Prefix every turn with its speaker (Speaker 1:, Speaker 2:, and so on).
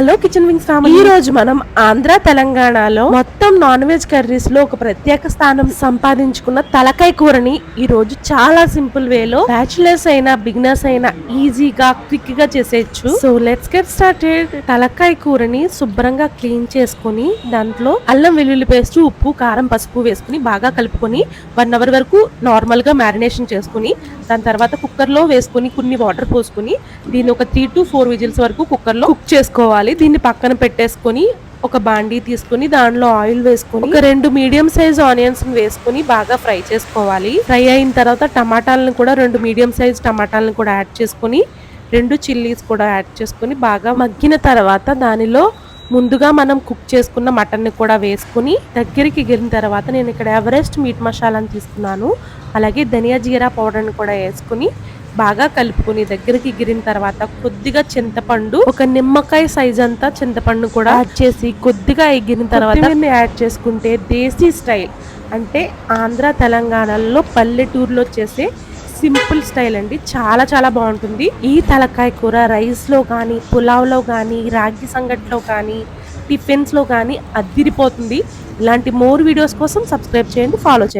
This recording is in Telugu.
Speaker 1: Hello kitchen wings family. ఈ రోజు మనం ఆంధ్ర తెలంగాణలో మొత్తం నాన్ వెజ్ కర్రీస్ లో ఒక ప్రత్యేక స్థానం సంపాదించుకున్న తలకాయ కూరని ఈ రోజు చాలా సింపుల్ వేలో బ్యాచులర్స్ అయినా బిగినర్స్ అయినా ఈజీగా క్విక్ గా చేసేయచ్చు. So let's get started. తలకాయ కూరని శుభ్రంగా క్లీన్ చేసుకుని దాంట్లో అల్లం వెల్లుల్లి పేస్ట్, ఉప్పు, కారం, పసుపు వేసుకుని బాగా కలుపుకొని 1 అవర్ వరకు నార్మల్ గా మ్యారినేషన్ చేసుకుని దాని తర్వాత కుక్కర్ లో వేసుకుని కొన్ని వాటర్ పోసుకుని దీన్ని ఒక 3 to 4 విజిల్స్ వరకు కుక్కర్ లో కుక్ చేసుకోవాలి. దీన్ని పక్కన పెట్టేసుకొని ఒక బాండీ తీసుకుని దానిలో ఆయిల్ వేసుకుని ఒక 2 మీడియం సైజ్ ఆనియన్స్ వేసుకుని బాగా ఫ్రై చేసుకోవాలి. ఫ్రై అయిన తర్వాత టమాటాలను కూడా 2 మీడియం సైజ్ టమాటాలను కూడా యాడ్ చేసుకుని 2 చిల్లీస్ కూడా యాడ్ చేసుకుని బాగా మగ్గిన తర్వాత దానిలో ముందుగా మనం కుక్ చేసుకున్న మటన్ ని కూడా వేసుకుని దగ్గరికి గిరిన తర్వాత నేను ఇక్కడ ఎవరెస్ట్ మీట్ మసాలాని తీసుకున్నాను. అలాగే ధనియా జీరా పౌడర్ ని కూడా వేసుకుని బాగా కలుపుకొని దగ్గరికి గిరిన తర్వాత కొద్దిగా చింతపండు, ఒక నిమ్మకాయ సైజ్ అంతా చింతపండు కూడా యాడ్ చేసి కొద్దిగా ఎగిరిన తర్వాత యాడ్ చేసుకుంటే దేశీ స్టైల్ అంటే ఆంధ్ర తెలంగాణలో పల్లెటూరులో చేసే సింపుల్ స్టైల్ అండి. చాలా చాలా బాగుంటుంది. ఈ తలకాయ కూర రైస్ లో కానీ, పులావ్ లో కానీ, రాగి సంగట్లో కానీ, టిఫిన్స్ లో కానీ అద్దిరిపోతుంది. ఇలాంటి మోర్ వీడియోస్ కోసం సబ్స్క్రైబ్ చేయండి, ఫాలో చేయండి.